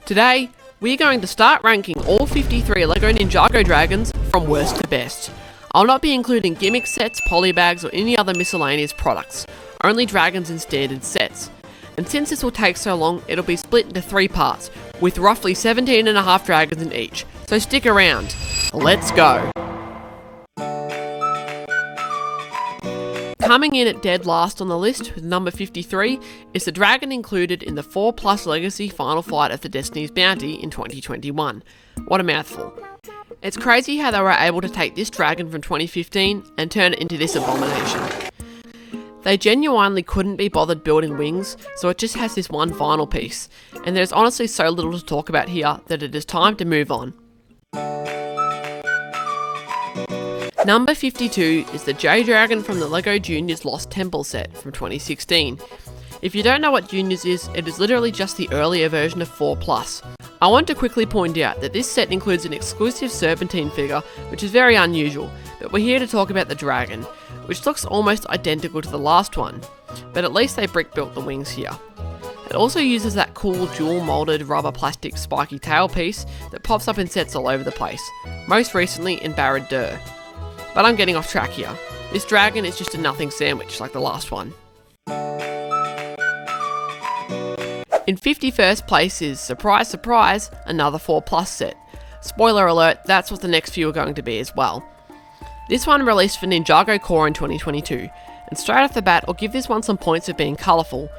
Today, we're going to start ranking all 53 LEGO Ninjago dragons from worst to best. I'll not be including gimmick sets, polybags, or any other miscellaneous products, only dragons in standard sets. And since this will take so long, it'll be split into 3 parts, with roughly 17.5 dragons in each, so stick around. Let's go! Coming in at dead last on the list with number 53 is the dragon included in the 4+ Legacy Final Fight of the Destiny's Bounty in 2021. What a mouthful. It's crazy how they were able to take this dragon from 2015 and turn it into this abomination. They genuinely couldn't be bothered building wings, so it just has this one final piece, and there's honestly so little to talk about here that it is time to move on. Number 52 is the J-Dragon from the LEGO Juniors Lost Temple set from 2016. If you don't know what Juniors is, it is literally just the earlier version of 4+. I want to quickly point out that this set includes an exclusive Serpentine figure, which is very unusual, but we're here to talk about the dragon, which looks almost identical to the last one, but at least they brick built the wings here. It also uses that cool dual moulded rubber plastic spiky tail piece that pops up in sets all over the place, most recently in Barad Dur. But I'm getting off track here. This dragon is just a nothing sandwich like the last one. In 51st place is, surprise surprise, another 4+ set. Spoiler alert, that's what the next few are going to be as well. This one released for Ninjago Core in 2022, and straight off the bat I'll give this one some points of being colourful.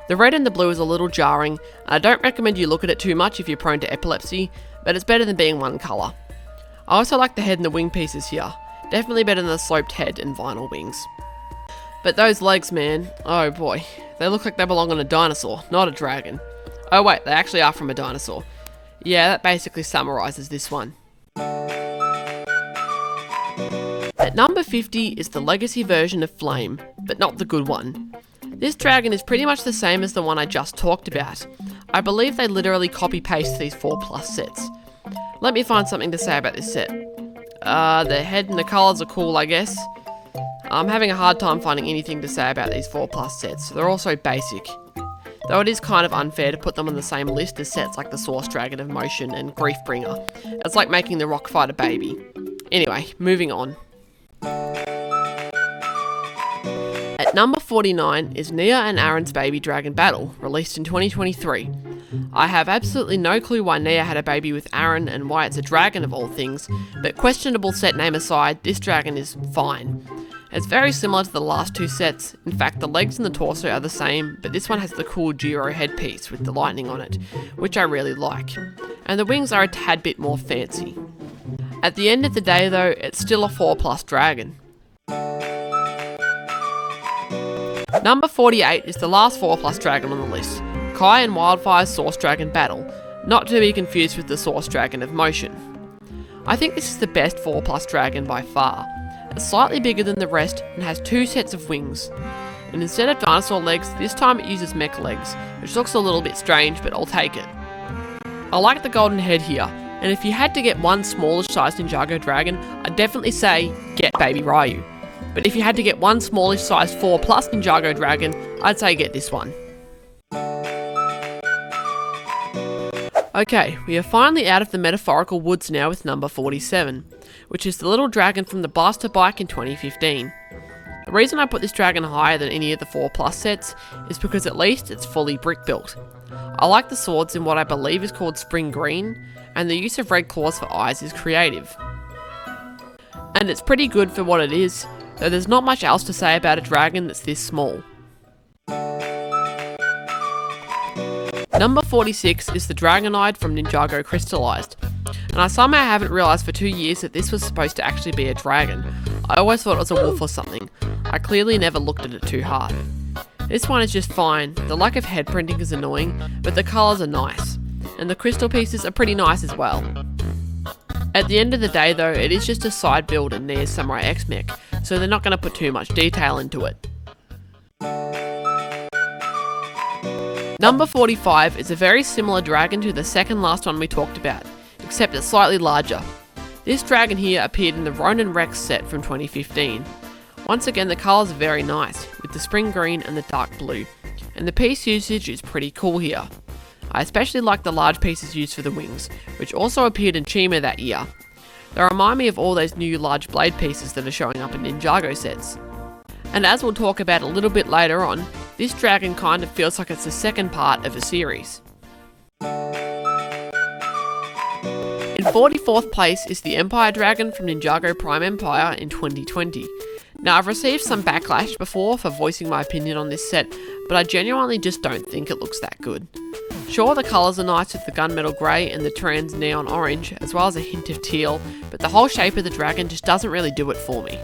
The red and the blue is a little jarring, and I don't recommend you look at it too much if you're prone to epilepsy, but it's better than being one colour. I also like the head and the wing pieces here. Definitely better than the sloped head and vinyl wings. But those legs, man, oh boy, they look like they belong on a dinosaur, not a dragon. Oh wait, they actually are from a dinosaur. Yeah, that basically summarises this one. At number 50 is the Legacy version of Flame, but not the good one. This dragon is pretty much the same as the one I just talked about. I believe they literally copy-paste these 4+ sets. Let me find something to say about this set. The head and the colours are cool, I guess. I'm having a hard time finding anything to say about these 4+ sets. They're all so basic. Though it is kind of unfair to put them on the same list as sets like the Source Dragon of Motion and Griefbringer. It's like making the Rock Fighter baby. Anyway, moving on. At number 49 is Nia and Aaron's Baby Dragon Battle, released in 2023. I have absolutely no clue why Nia had a baby with Aaron and why it's a dragon of all things, but questionable set name aside, this dragon is fine. It's very similar to the last 2 sets. In fact, the legs and the torso are the same, but this one has the cool Giro headpiece with the lightning on it, which I really like. And the wings are a tad bit more fancy. At the end of the day though, it's still a 4+ dragon. Number 48 is the last 4+ dragon on the list, Kai and Wildfire's Source Dragon Battle, not to be confused with the Source Dragon of Motion. I think this is the best 4+ dragon by far. It's slightly bigger than the rest and has 2 sets of wings. And instead of dinosaur legs, this time it uses mech legs, which looks a little bit strange, but I'll take it. I like the golden head here, and if you had to get one smallish sized Ninjago dragon, I'd definitely say get Baby Ryu. But if you had to get one smallish sized 4+ Ninjago dragon, I'd say get this one. Okay, we are finally out of the metaphorical woods now with number 47, which is the little dragon from the Blaster Bike in 2015. The reason I put this dragon higher than any of the 4+ sets is because at least it's fully brick built. I like the swords in what I believe is called Spring Green, and the use of red claws for eyes is creative. And it's pretty good for what it is, though there's not much else to say about a dragon that's this small. Number 46 is the Dragonide from Ninjago Crystallized, and I somehow haven't realised for 2 years that this was supposed to actually be a dragon. I always thought it was a wolf or something. I clearly never looked at it too hard. This one is just fine. The lack of head printing is annoying, but the colours are nice, and the crystal pieces are pretty nice as well. At the end of the day though, it is just a side build in Nia's Samurai X mech, so they're not going to put too much detail into it. Number 45 is a very similar dragon to the second last one we talked about, except it's slightly larger. This dragon here appeared in the Ronin Rex set from 2015. Once again, the colours are very nice, with the spring green and the dark blue, and the piece usage is pretty cool here. I especially like the large pieces used for the wings, which also appeared in Chima that year. They remind me of all those new large blade pieces that are showing up in Ninjago sets. And as we'll talk about a little bit later on, this dragon kind of feels like it's the second part of a series. In 44th place is the Empire Dragon from Ninjago Prime Empire in 2020. Now, I've received some backlash before for voicing my opinion on this set, but I genuinely just don't think it looks that good. Sure, the colours are nice with the gunmetal grey and the trans neon orange, as well as a hint of teal, but the whole shape of the dragon just doesn't really do it for me.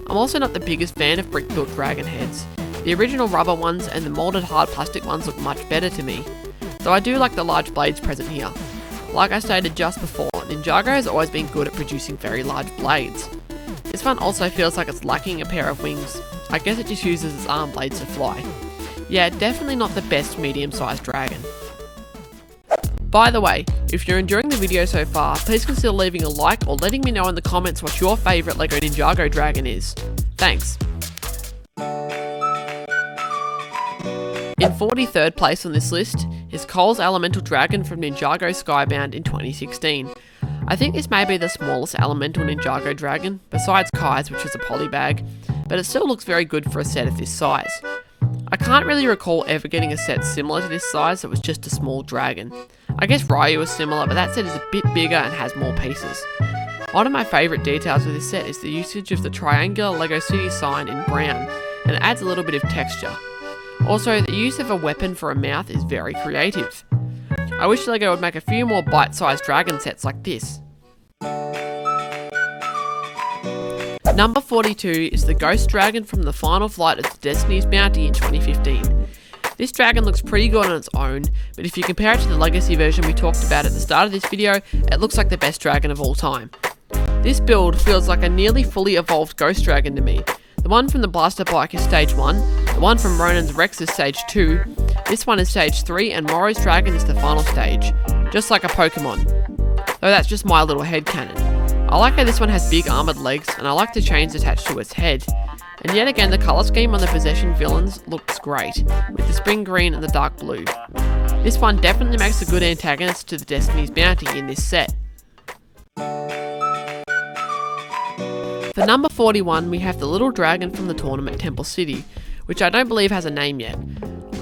I'm also not the biggest fan of brick-built dragon heads. The original rubber ones and the moulded hard plastic ones look much better to me, though I do like the large blades present here. Like I stated just before, Ninjago has always been good at producing very large blades. This one also feels like it's lacking a pair of wings. I guess it just uses its arm blades to fly. Yeah, definitely not the best medium-sized dragon. By the way, if you're enjoying the video so far, please consider leaving a like or letting me know in the comments what your favourite LEGO Ninjago dragon is. Thanks. In 43rd place on this list is Cole's Elemental Dragon from Ninjago Skybound in 2016. I think this may be the smallest Elemental Ninjago dragon, besides Kai's, which is a polybag, but it still looks very good for a set of this size. I can't really recall ever getting a set similar to this size that was just a small dragon. I guess Ryu is similar, but that set is a bit bigger and has more pieces. One of my favourite details of this set is the usage of the triangular LEGO City sign in brown, and it adds a little bit of texture. Also, the use of a weapon for a mouth is very creative. I wish LEGO would make a few more bite-sized dragon sets like this. Number 42 is the Ghost Dragon from the final flight of the Destiny's Bounty in 2015. This dragon looks pretty good on its own, but if you compare it to the Legacy version we talked about at the start of this video, it looks like the best dragon of all time. This build feels like a nearly fully evolved Ghost Dragon to me. The one from the Blaster Bike is stage 1, the one from Ronan's Rex is stage 2, this one is stage 3, and Moro's Dragon is the final stage, just like a Pokemon. Though that's just my little headcanon. I like how this one has big armoured legs, and I like the chains attached to its head. And yet again, the colour scheme on the Possession villains looks great, with the spring green and the dark blue. This one definitely makes a good antagonist to the Destiny's Bounty in this set. For number 41, we have the little dragon from the tournament Temple City, which I don't believe has a name yet.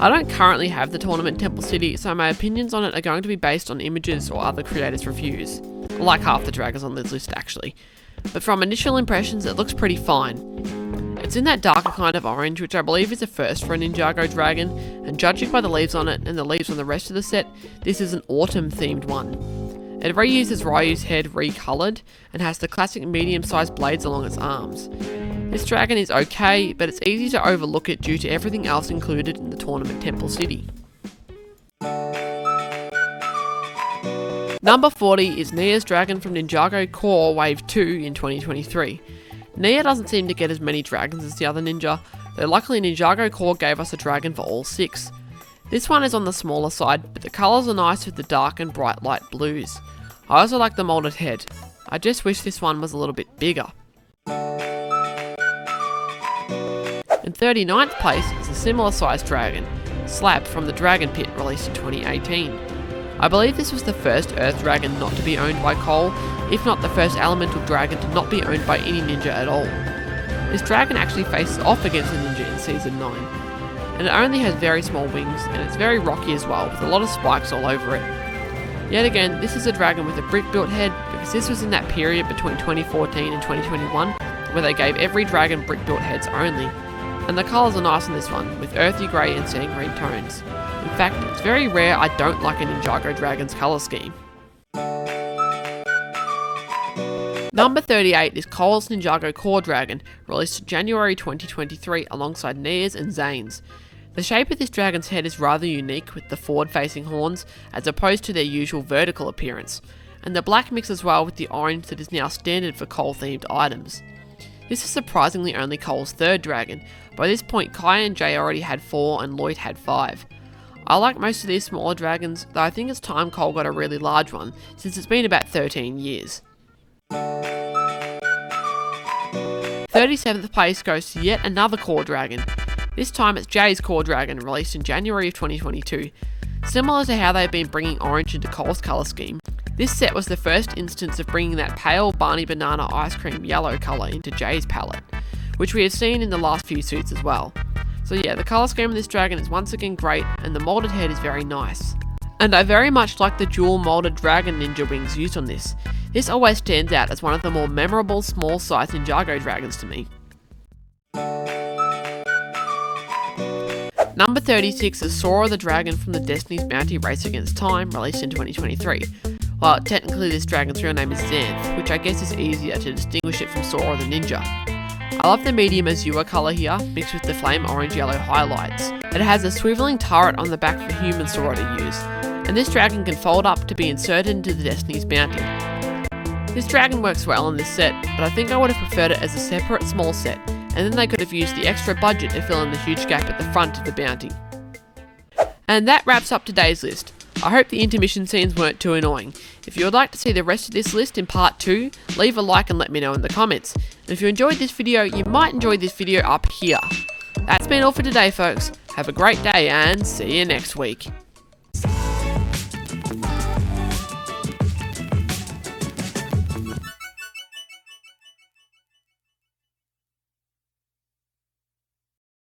I don't currently have the tournament Temple City, so my opinions on it are going to be based on images or other creators' reviews. Like half the dragons on this list actually. But from initial impressions, it looks pretty fine. It's in that darker kind of orange, which I believe is a first for a Ninjago dragon, and judging by the leaves on it and the leaves on the rest of the set, this is an autumn themed one. It reuses Ryu's head recoloured, and has the classic medium-sized blades along its arms. This dragon is okay, but it's easy to overlook it due to everything else included in the tournament Temple City. Number 40 is Nia's Dragon from Ninjago Core Wave 2 in 2023. Nia doesn't seem to get as many dragons as the other ninja, though luckily Ninjago Core gave us a dragon for all 6. This one is on the smaller side, but the colours are nice with the dark and bright light blues. I also like the moulded head. I just wish this one was a little bit bigger. In 39th place is a similar sized dragon, Slap from the Dragon Pit, released in 2018. I believe this was the first Earth Dragon not to be owned by Cole, if not the first Elemental Dragon to not be owned by any ninja at all. This dragon actually faces off against a ninja in Season 9, and it only has very small wings, and it's very rocky as well, with a lot of spikes all over it. Yet again, this is a dragon with a brick-built head, because this was in that period between 2014 and 2021, where they gave every dragon brick-built heads only. And the colours are nice on this one, with earthy grey and sand green tones. In fact, it's very rare I don't like a Ninjago dragon's colour scheme. Number 38 is Cole's Ninjago Core Dragon, released in January 2023 alongside Nia's and Zane's. The shape of this dragon's head is rather unique, with the forward-facing horns as opposed to their usual vertical appearance, and the black mixes well with the orange that is now standard for Cole-themed items. This is surprisingly only Cole's third dragon. By this point, Kai and Jay already had 4 and Lloyd had 5. I like most of these smaller dragons, though I think it's time Cole got a really large one, since it's been about 13 years. 37th place goes to yet another core dragon. This time it's Jay's core dragon, released in January of 2022. Similar to how they've been bringing orange into Cole's colour scheme, this set was the first instance of bringing that pale Barney Banana ice cream yellow colour into Jay's palette, which we have seen in the last few suits as well. So yeah, the colour scheme of this dragon is once again great, and the moulded head is very nice. And I very much like the dual moulded dragon ninja wings used on this. This always stands out as one of the more memorable small size Ninjago dragons to me. Number 36 is Sora the Dragon from the Destiny's Bounty Race Against Time, released in 2023. Well, technically this dragon's real name is Xanth, which I guess is easier to distinguish it from Sora the Ninja. I love the medium azure colour here, mixed with the flame orange yellow highlights. It has a swivelling turret on the back for human Sora to use, and this dragon can fold up to be inserted into the Destiny's Bounty. This dragon works well in this set, but I think I would have preferred it as a separate small set, and then they could have used the extra budget to fill in the huge gap at the front of the bounty. And that wraps up today's list. I hope the intermission scenes weren't too annoying. If you would like to see the rest of this list in part 2, leave a like and let me know in the comments. And if you enjoyed this video, you might enjoy this video up here. That's been all for today, folks. Have a great day and see you next week.